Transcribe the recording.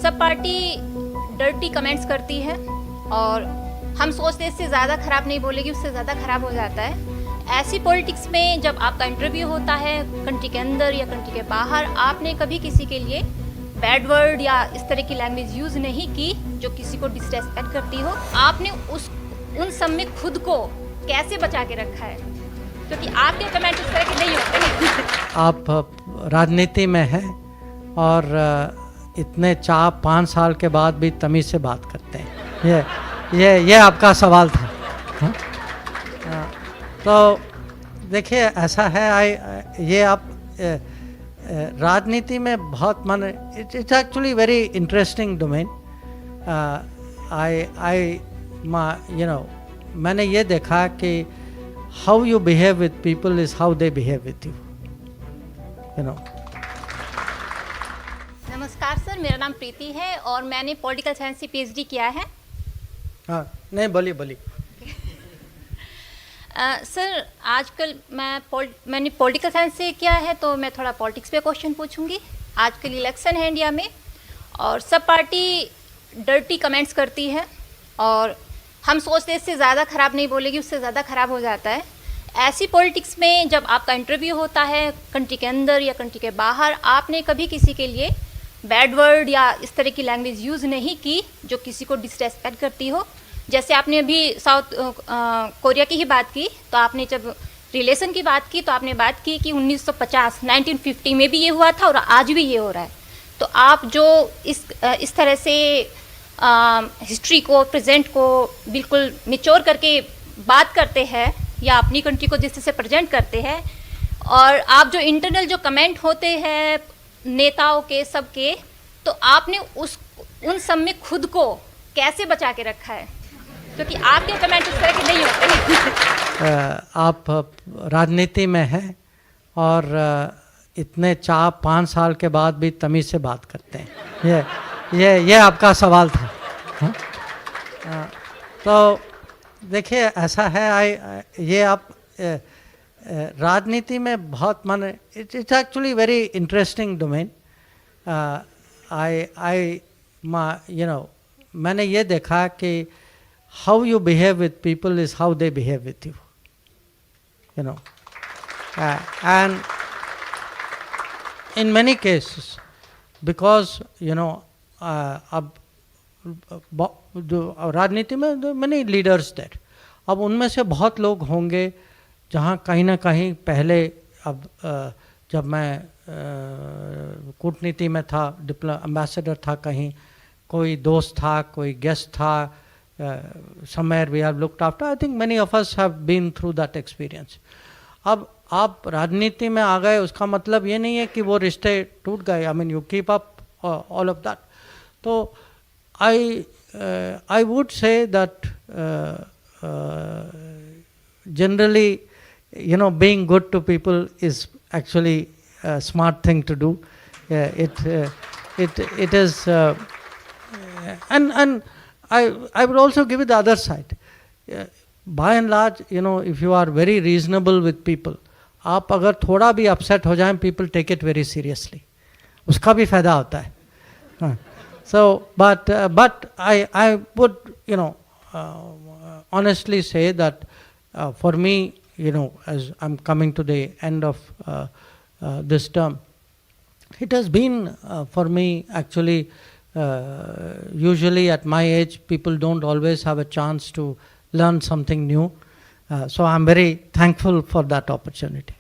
सब party dirty comments करती है और हम सोचते हैं इससे ज़्यादा ख़राब नहीं बोलेगी, उससे ज़्यादा ख़राब हो जाता है। ऐसी पॉलिटिक्स में जब आपका इंटरव्यू होता है कंट्री के अंदर या कंट्री के बाहर, आपने कभी किसी के लिए बैड वर्ड या इस तरह की लैंग्वेज यूज़ नहीं की जो किसी को डिसरेस्पेक्ट करती हो। आपने उन सब में खुद को कैसे बचा के रखा है, क्योंकि आपके कमेंट इस तरह के नहीं होते। आप राजनीति में हैं और इतने 4-5 साल के बाद भी तमीज़ से बात करते हैं। ये आपका सवाल था। तो देखिए ऐसा है, ये आप राजनीति में बहुत माने it's actually very interesting domain. मैंने ये देखा कि how you behave with people is how they behave with you know. नमस्कार सर, मेरा नाम प्रीति है और मैंने पॉलिटिकल साइंस से पीएचडी किया है। हाँ, नहीं बोलिए। सर आजकल मैंने पॉलिटिकल साइंस से किया है, तो मैं थोड़ा पॉलिटिक्स पे क्वेश्चन पूछूंगी। आजकल इलेक्शन है इंडिया में और सब पार्टी डर्टी कमेंट्स करती है और हम सोचते हैं इससे ज़्यादा ख़राब नहीं बोलेगी, उससे ज़्यादा ख़राब हो जाता है। ऐसी पॉलिटिक्स में जब आपका इंटरव्यू होता है कंट्री के अंदर या कंट्री के बाहर, आपने कभी किसी के लिए बैड वर्ड या इस तरह की लैंग्वेज यूज़ नहीं की जो किसी को डिसरेस्पेक्ट करती हो। जैसे आपने अभी साउथ कोरिया की ही बात की, तो आपने जब रिलेशन की बात की तो आपने बात की कि 1950 में भी ये हुआ था और आज भी ये हो रहा है। तो आप जो इस तरह से हिस्ट्री को, प्रेजेंट को बिल्कुल निचोड़ करके बात करते हैं या अपनी कंट्री को जिस तरह से प्रेजेंट करते हैं, और आप जो इंटरनल जो कमेंट होते हैं नेताओं के सबके, तो आपने उन सब में खुद को कैसे बचा के रखा है, क्योंकि आपके कमेंट इस तरह के नहीं होते। आप राजनीति में हैं और इतने 4-5 साल के बाद भी तमीज़ से बात करते हैं। ये आपका सवाल था। तो देखिए ऐसा है, ये आप राजनीति में बहुत माने it's actually very interesting domain. मैंने ये देखा कि how you behave with people is how they behave with you know. And in many cases, because अब राजनीति में many leaders there, अब उनमें से बहुत लोग होंगे जहाँ कहीं ना कहीं पहले, अब जब मैं कूटनीति में था, एम्बेसडर था, कहीं कोई दोस्त था, कोई गेस्ट था, somewhere we have looked after. I think many of us have been through that experience. अब आप राजनीति में आ गए, उसका मतलब ये नहीं है कि वो रिश्ते टूट गए। I mean you keep up all of that. तो I would say that generally, being good to people is actually a smart thing to do. It is, and I would also give it the other side. By and large, if you are very reasonable with people, आप अगर थोड़ा भी upset हो जाएं, people take it very seriously. उसका भी फायदा होता है। So, but I would, honestly say that for me, as I'm coming to the end of this term, it has been for me actually. Usually at my age, people don't always have a chance to learn something new. So I'm very thankful for that opportunity.